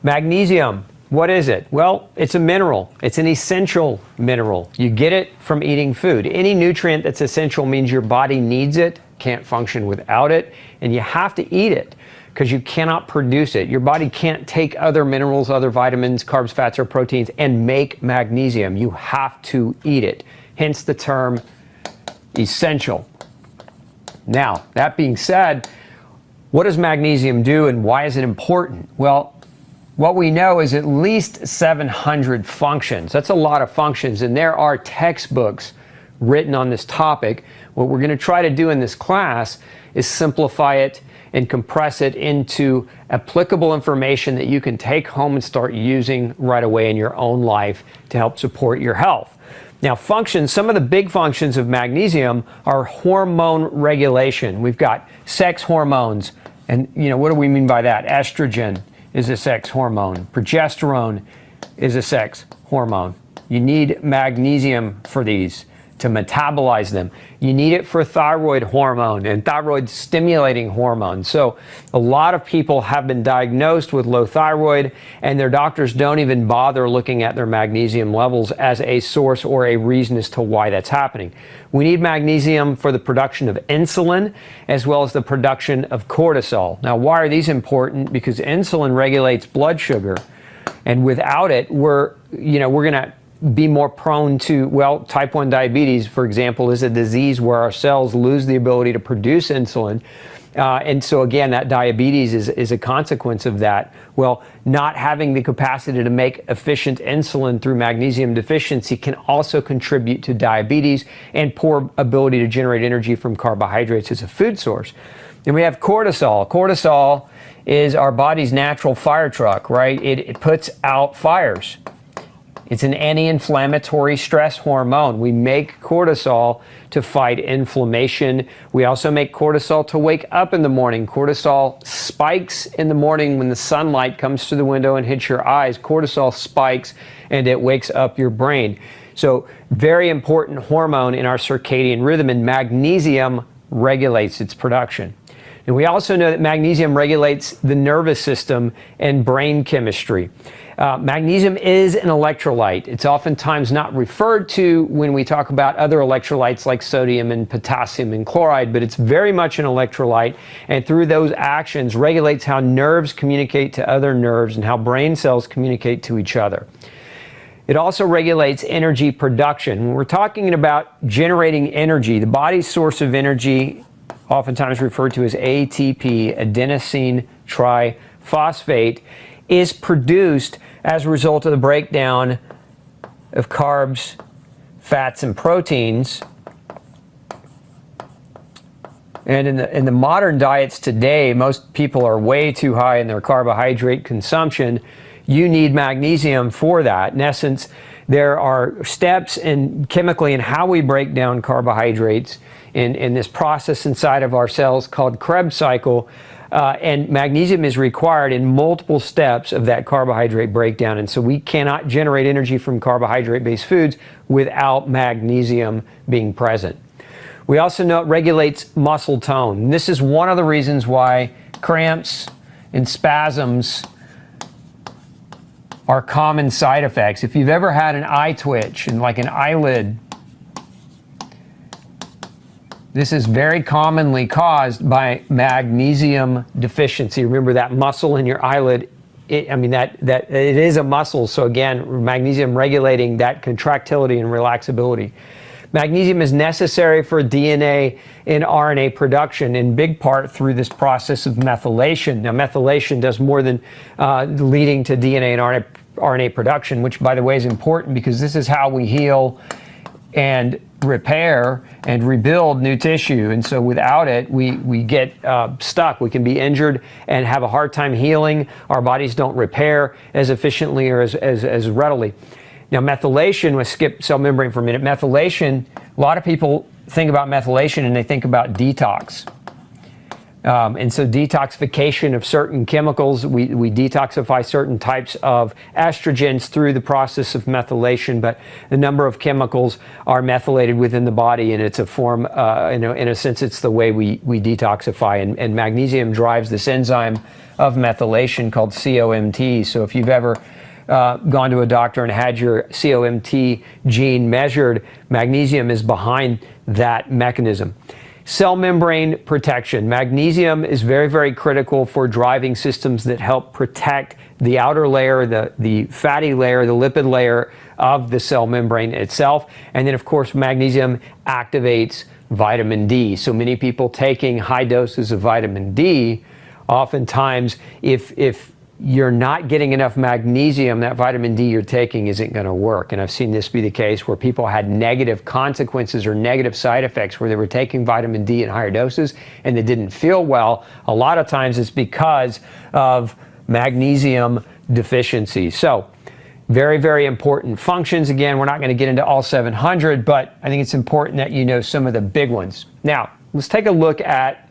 Magnesium, what is it? Well, it's a mineral. It's an essential mineral. You get it from eating food. Any nutrient that's essential means your body needs it, can't function without it, and you have to eat it because you cannot produce it. Your body can't take other minerals, other vitamins, carbs, fats, or proteins and make magnesium. You have to eat it. Hence the term essential. Now, that being said, what does magnesium do and why is it important? Well, what we know is at least 700 functions. That's a lot of functions, and there are textbooks written on this topic. What we're going to try to do in this class is simplify it and compress it into applicable information that you can take home and start using right away in your own life to help support your health. Now, functions, some of the big functions of magnesium are hormone regulation. We've got sex hormones, and what do we mean by that? Estrogen is a sex hormone. Progesterone is a sex hormone. You need magnesium for these to metabolize them. You need it for thyroid hormone and thyroid stimulating hormone. So a lot of people have been diagnosed with low thyroid and their doctors don't even bother looking at their magnesium levels as a source or a reason as to why that's happening. We need magnesium for the production of insulin as well as the production of cortisol. Now, why are these important? Because insulin regulates blood sugar, and without it, we're going to be more prone to, type 1 diabetes, for example, is a disease where our cells lose the ability to produce insulin. And so again, that diabetes is a consequence of that. Well, not having the capacity to make efficient insulin through magnesium deficiency can also contribute to diabetes and poor ability to generate energy from carbohydrates as a food source. Then we have cortisol. Cortisol is our body's natural fire truck, right? It puts out fires. It's an anti-inflammatory stress hormone. We make cortisol to fight inflammation. We also make cortisol to wake up in the morning. Cortisol spikes in the morning when the sunlight comes through the window and hits your eyes. Cortisol spikes and it wakes up your brain. So very important hormone in our circadian rhythm, and magnesium regulates its production. And we also know that magnesium regulates the nervous system and brain chemistry. Magnesium is an electrolyte. It's oftentimes not referred to when we talk about other electrolytes like sodium and potassium and chloride, but it's very much an electrolyte, and through those actions regulates how nerves communicate to other nerves and how brain cells communicate to each other. It also regulates energy production. When we're talking about generating energy, the body's source of energy, oftentimes referred to as ATP, adenosine triphosphate, is produced as a result of the breakdown of carbs, fats, and proteins. And in the modern diets today, most people are way too high in their carbohydrate consumption. You need magnesium for that. In essence, there are steps chemically in how we break down carbohydrates in this process inside of our cells called Krebs cycle. And magnesium is required in multiple steps of that carbohydrate breakdown. And so we cannot generate energy from carbohydrate-based foods without magnesium being present. We also know it regulates muscle tone. And this is one of the reasons why cramps and spasms are common side effects. If you've ever had an eye twitch and like an eyelid, this is very commonly caused by magnesium deficiency. Remember that muscle in your eyelid, it is a muscle. So again, magnesium regulating that contractility and relaxability. Magnesium is necessary for DNA and RNA production in big part through this process of methylation. Now, methylation does more than leading to DNA and RNA production, which by the way is important because this is how we heal and repair and rebuild new tissue. And so without it, we get stuck. We can be injured and have a hard time healing. Our bodies don't repair as efficiently or as readily. Now, methylation, let's skip cell membrane for a minute. Methylation, a lot of people think about methylation and they think about detox. And so detoxification of certain chemicals, we detoxify certain types of estrogens through the process of methylation, but a number of chemicals are methylated within the body, and it's a form, in a sense, it's the way we detoxify. And magnesium drives this enzyme of methylation called COMT. So if you've ever gone to a doctor and had your COMT gene measured, magnesium is behind that mechanism. Cell membrane protection. Magnesium is very, very critical for driving systems that help protect the outer layer, the fatty layer, the lipid layer of the cell membrane itself. And then, of course, magnesium activates vitamin D. So many people taking high doses of vitamin D, oftentimes, if you're not getting enough magnesium, that vitamin D you're taking isn't going to work. And I've seen this be the case where people had negative consequences or negative side effects where they were taking vitamin D in higher doses and they didn't feel well. A lot of times it's because of magnesium deficiency. So very, very important functions. Again, we're not going to get into all 700, but I think it's important that you know some of the big ones. Now, let's take a look at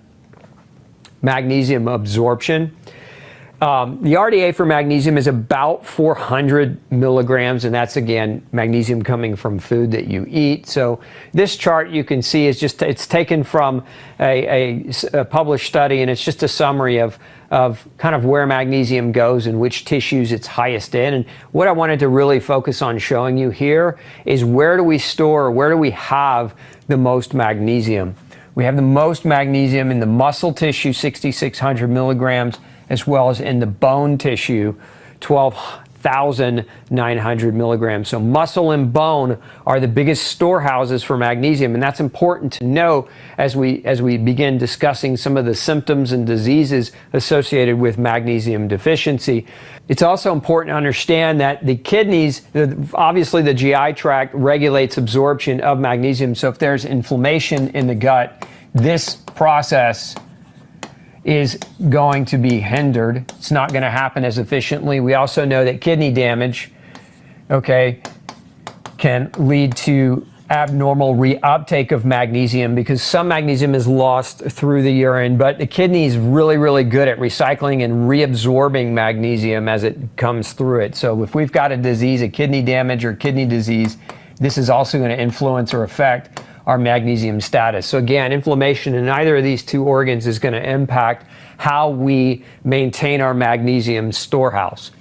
magnesium absorption. The RDA for magnesium is about 400 milligrams, and that's, again, magnesium coming from food that you eat. So this chart you can see is just, it's taken from a published study, and it's just a summary of kind of where magnesium goes and which tissues it's highest in. And what I wanted to really focus on showing you here is where do we store, where do we have the most magnesium? We have the most magnesium in the muscle tissue, 6,600 milligrams, as well as in the bone tissue, 12,900 milligrams. So muscle and bone are the biggest storehouses for magnesium, and that's important to know as we begin discussing some of the symptoms and diseases associated with magnesium deficiency. It's also important to understand that the kidneys, obviously the GI tract regulates absorption of magnesium, so if there's inflammation in the gut, this process is going to be hindered. It's not going to happen as efficiently. We also know that kidney damage, can lead to abnormal reuptake of magnesium because some magnesium is lost through the urine, but the kidney is really, really good at recycling and reabsorbing magnesium as it comes through it. So if we've got a disease, a kidney damage or kidney disease, this is also going to influence or affect our magnesium status. So again, inflammation in either of these two organs is going to impact how we maintain our magnesium storehouse.